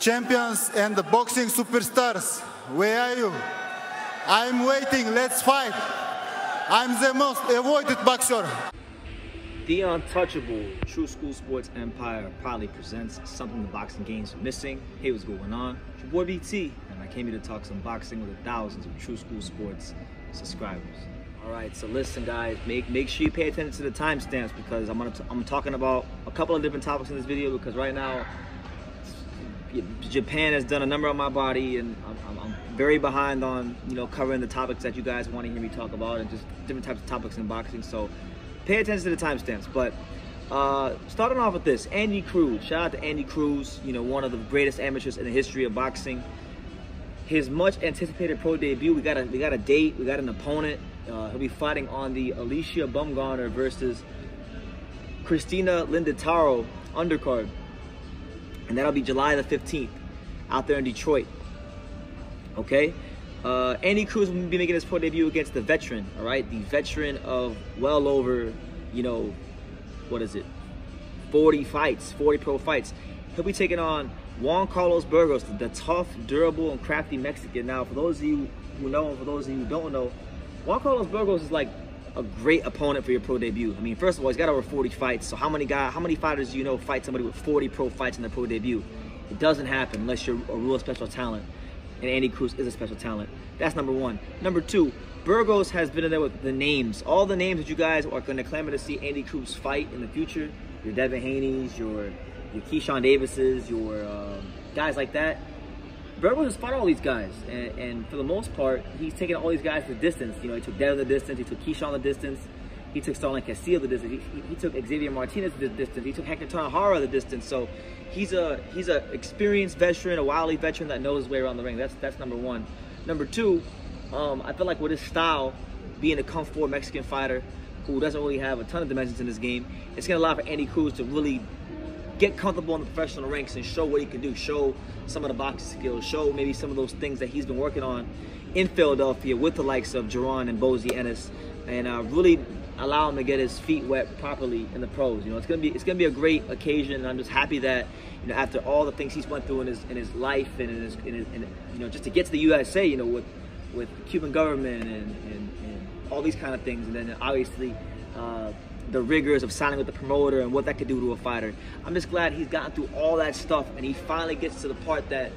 Champions and the boxing superstars, where are you? I'm waiting, let's fight. I'm the most avoided boxer. The untouchable True School Sports Empire proudly presents something the boxing games are missing. Hey, what's going on? It's your boy BT, and I came here to talk some boxing with the thousands of True School Sports subscribers. All right, so listen, guys, make sure you pay attention to the timestamps because I'm talking about a couple of different topics in this video because right now Japan has done a number on my body, and I'm very behind on covering the topics that you guys want to hear me talk about and just different types of topics in boxing. So pay attention to the timestamps. But starting off with this, Andy Cruz. Shout out to Andy Cruz, one of the greatest amateurs in the history of boxing. His much anticipated pro debut. We got a date. We got an opponent. He'll be fighting on the Alicia Baumgartner versus Christina Lindataro undercard. And that'll be July the 15th out there in Detroit. Okay? Andy Cruz will be making his pro debut against the veteran, all right? The veteran of well over, 40 fights, 40 pro fights. He'll be taking on Juan Carlos Burgos, the tough, durable, and crafty Mexican. Now, for those of you who know and for those of you who don't know, Juan Carlos Burgos is like a great opponent for your pro debut. I mean, first of all, he's got over 40 fights. So how many fighters do you know fight somebody with 40 pro fights in their pro debut? It doesn't happen unless you're a real special talent. And Andy Cruz is a special talent. That's number one. Number two, Burgos has been in there with the names. All the names that you guys are going to clamor to see Andy Cruz fight in the future. Your Devin Haney's, your Keyshawn Davis's, your guys like that. Burgos has fought all these guys, and for the most part, he's taken all these guys the distance. He took Devin the distance, he took Keyshawn the distance, he took Starlin Castillo the distance, he took Xavier Martinez the distance, he took Hector Luis the distance. So he's a experienced veteran, a wily veteran that knows his way around the ring. That's number one. Number two, I feel like with his style, being a Kung Fu Mexican fighter who doesn't really have a ton of dimensions in this game, it's going to allow for Andy Cruz to really get comfortable in the professional ranks and show what he can do, show some of the boxing skills, show maybe some of those things that he's been working on in Philadelphia with the likes of Jerron and Bozy Ennis, and really allow him to get his feet wet properly in the pros. It's gonna be a great occasion, and I'm just happy that after all the things he's went through in his life and in his just to get to the USA, with the Cuban government and all these kind of things, and then obviously the rigors of signing with the promoter and what that could do to a fighter. I'm just glad he's gotten through all that stuff and he finally gets to the part that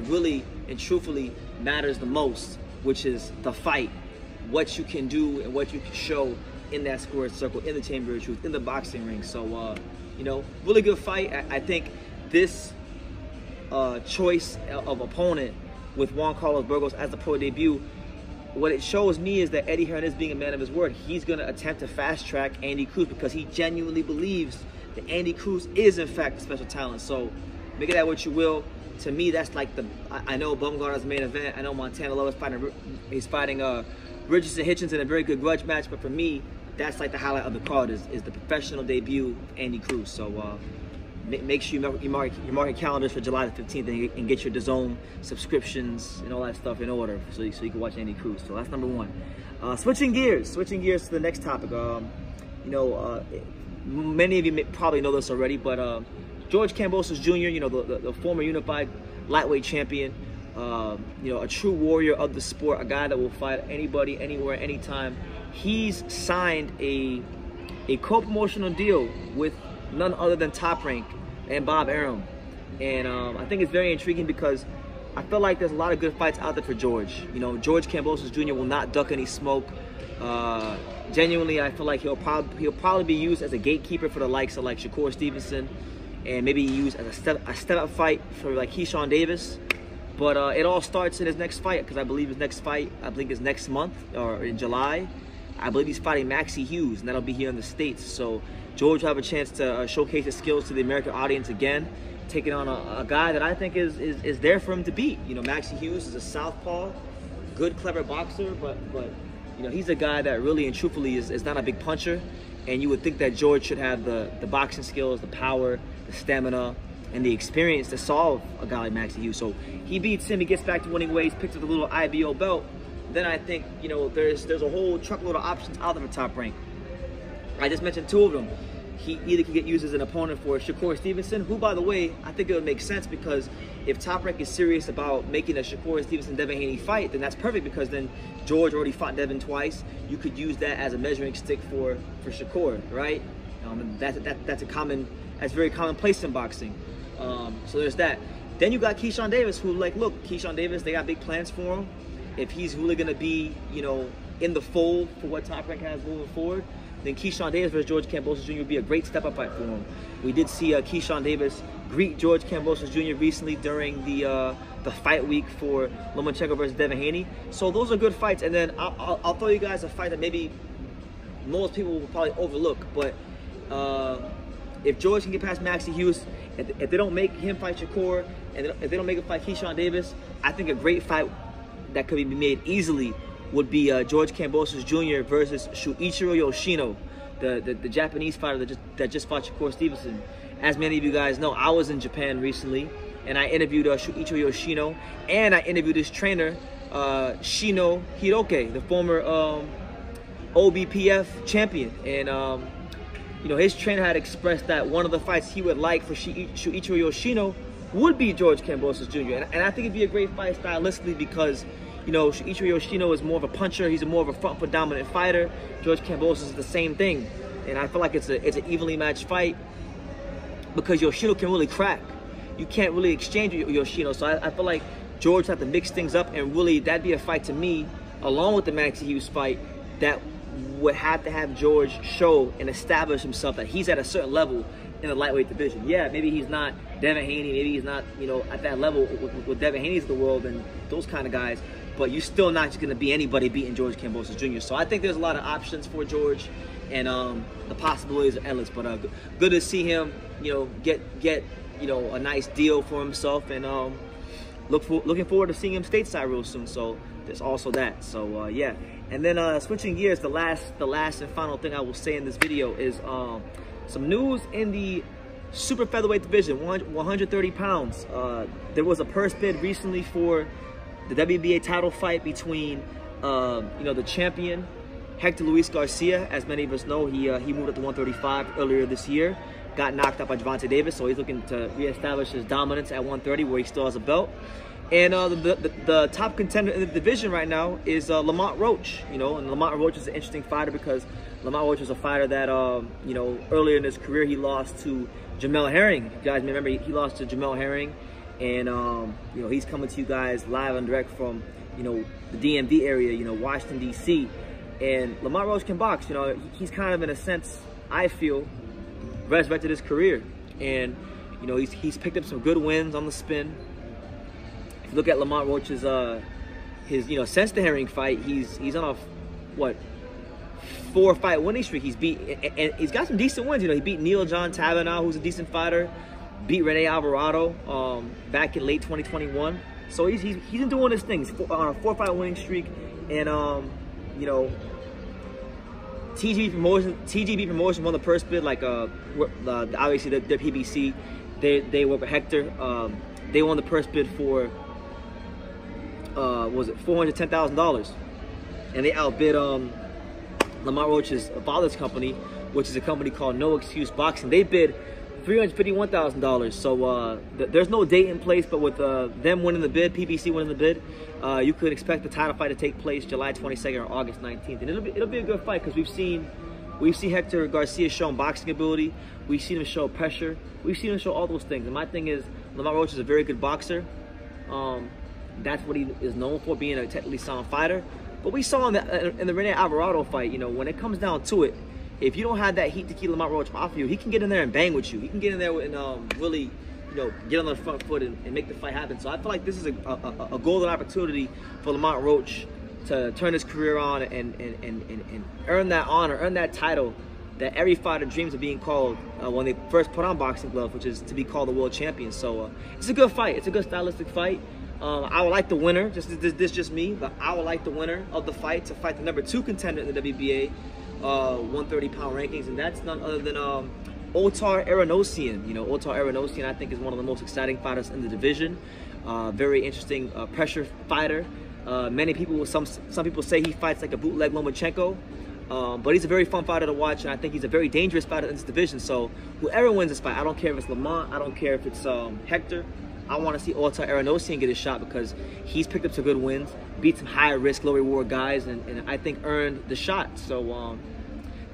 really and truthfully matters the most, which is the fight, what you can do and what you can show in that squared circle, in the chamber of truth, in the boxing ring. So, really good fight. I think this choice of opponent with Juan Carlos Burgos as the pro debut, what it shows me is that Eddie Hernandez, being a man of his word, he's going to attempt to fast track Andy Cruz because he genuinely believes that Andy Cruz is in fact a special talent. So make of that what you will. To me, that's like I know Baumgartner's main event. I know Montana Love is fighting Richardson Hitchens in a very good grudge match. But for me, that's like the highlight of the card is the professional debut of Andy Cruz. So make sure you mark your calendars for July the 15th and get your DAZN subscriptions and all that stuff in order so you can watch Andy Cruz. So that's number one. Switching gears to the next topic. Many of you probably know this already, but George Kambosos Jr., the former unified lightweight champion, a true warrior of the sport, a guy that will fight anybody, anywhere, anytime. He's signed a co-promotional deal with none other than Top Rank and Bob Arum. And I think it's very intriguing because I feel like there's a lot of good fights out there for George. George Kambosos Jr. will not duck any smoke. Genuinely, I feel like he'll probably be used as a gatekeeper for the likes of like Shakur Stevenson, and maybe used as a step-up fight for like Keyshawn Davis. But it all starts in his next fight, because I believe his next fight, is next month or in July. I believe he's fighting Maxie Hughes, and that'll be here in the States. So George will have a chance to showcase his skills to the American audience again, taking on a guy that I think is there for him to beat. Maxie Hughes is a southpaw, good, clever boxer, but he's a guy that really and truthfully is not a big puncher. And you would think that George should have the boxing skills, the power, the stamina, and the experience to solve a guy like Maxie Hughes. So he beats him, he gets back to winning ways, picks up the little IBO belt. Then I think, there's a whole truckload of options out there for Top Rank. I just mentioned two of them. he either can get used as an opponent for Shakur Stevenson, who, by the way, I think it would make sense, because if Top Rank is serious about making a Shakur Stevenson-Devin Haney fight, then that's perfect, because then George already fought Devin twice. You could use that as a measuring stick for Shakur, right? That's very commonplace in boxing. So there's that. Then you got Keyshawn Davis, who, like, look, Keyshawn Davis, they got big plans for him. If he's really going to be, you know, in the fold for what Top Rank has moving forward, then Keyshawn Davis versus George Kambosos Jr. would be a great step-up fight for him. We did see Keyshawn Davis greet George Kambosos Jr. recently during the fight week for Lomachenko versus Devin Haney. So those are good fights. And then I'll throw you guys a fight that maybe most people will probably overlook. But if George can get past Maxie Hughes, if they don't make him fight Shakur, and if they don't make him fight Keyshawn Davis, I think a great fight that could be made easily would be George Kambosos Jr. versus Shuichiro Yoshino, the Japanese fighter that just fought Shakur Stevenson. As many of you guys know, I was in Japan recently, and I interviewed Shuichiro Yoshino, and I interviewed his trainer, Shino Hiroke, the former OBPF champion. And you know, his trainer had expressed that one of the fights he would like for Shuichiro Yoshino would be George Kambosos Jr. And I think it'd be a great fight stylistically, because, you know, Shuichiro Yoshino is more of a puncher. He's more of a front foot dominant fighter. George Kambosos is the same thing. And I feel like it's an evenly matched fight, because Yoshino can really crack. You can't really exchange with Yoshino. So I feel like George had to mix things up, and really that'd be a fight to me, along with the Maxie Hughes fight, that would have to have George show and establish himself that he's at a certain level in the lightweight division. Yeah, maybe he's not Devin Haney, maybe he's not, you know, at that level with Devin Haney's of the world and those kind of guys, but you're still not just going to be anybody beating George Kambosos Jr. So I think there's a lot of options for George, and the possibilities are endless. But good to see him, you know, get you know, a nice deal for himself, and looking forward to seeing him stateside real soon. So there's also that. So yeah. And then switching gears, the last and final thing I will say in this video is some news in the super featherweight division, 130 pounds. There was a purse bid recently for the WBA title fight between you know, the champion Hector Luis Garcia. As many of us know, he moved up to 135 earlier this year, got knocked out by Gervonta Davis, so he's looking to reestablish his dominance at 130, where he still has a belt. And the top contender in the division right now is Lamont Roach. You know, and Lamont Roach is an interesting fighter, because Lamont Roach is a fighter that you know, earlier in his career he lost to Jamel Herring. You guys may remember, he lost to Jamel Herring, and you know, he's coming to you guys live and direct from, you know, the DMV area, you know, Washington D.C. And Lamont Roach can box. You know, he's kind of, in a sense, I feel, resurrected his career, and you know, he's picked up some good wins on the spin. If you look at Lamont Roach's his, you know, since the Herring fight, he's on a what, 4-fight winning streak. He's beat, and he's got some decent wins. You know, he beat Neil John Tabernacle, who's a decent fighter, beat Rene Alvarado back in late 2021. So he's been doing his things on a 4-fight winning streak. And you know, TGB Promotion won the purse bid. Like obviously the PBC, they work with Hector. They won the purse bid for was it $410,000, and they outbid Lamont Roach's father's company, which is a company called No Excuse Boxing. They bid $351,000. So there's no date in place, but with them winning the bid, PBC winning the bid, you could expect the title fight to take place July 22nd or August 19th, and it'll be a good fight, because we've seen Hector Garcia show boxing ability, we've seen him show pressure, we've seen him show all those things. And my thing is, Lamont Roach is a very good boxer. That's what he is known for, being a technically sound fighter. But we saw in the Rene Alvarado fight, you know, when it comes down to it, if you don't have that heat to keep Lamont Roach off you, he can get in there and bang with you. He can get in there and really, you know, get on the front foot and make the fight happen. So I feel like this is a golden opportunity for Lamont Roach to turn his career on and earn that honor, earn that title that every fighter dreams of being called when they first put on boxing gloves, which is to be called the world champion. So it's a good fight. It's a good stylistic fight. I would like the winner, this is just me, but I would like the winner of the fight to fight the #2 contender in the WBA 130-pound rankings, and that's none other than Otar Eranosyan. You know, Otar Eranosyan, I think, is one of the most exciting fighters in the division. Very interesting pressure fighter. Many people, some people say he fights like a bootleg Lomachenko. But he's a very fun fighter to watch, and I think he's a very dangerous fighter in this division. So whoever wins this fight, I don't care if it's Lamont, I don't care if it's Hector. I want to see Otar Eranosyan get a shot because he's picked up some good wins, beat some high risk, low reward guys, and I think earned the shot. So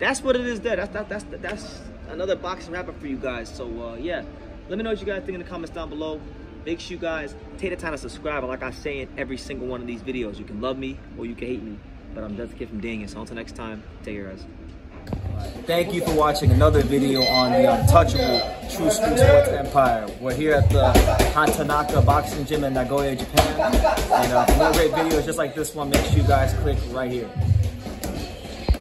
that's what it is there. That's another boxing wrap-up for you guys. So yeah, let me know what you guys think in the comments down below. Make sure you guys take the time to subscribe. And like I say in every single one of these videos, you can love me or you can hate me, but I'm just a kid from Daniel. So until next time, take care, guys. Thank you for watching another video on the untouchable True School Sports Empire. We're here at the Hatanaka Boxing Gym in Nagoya, Japan. And for more great videos just like this one, make sure you guys click right here.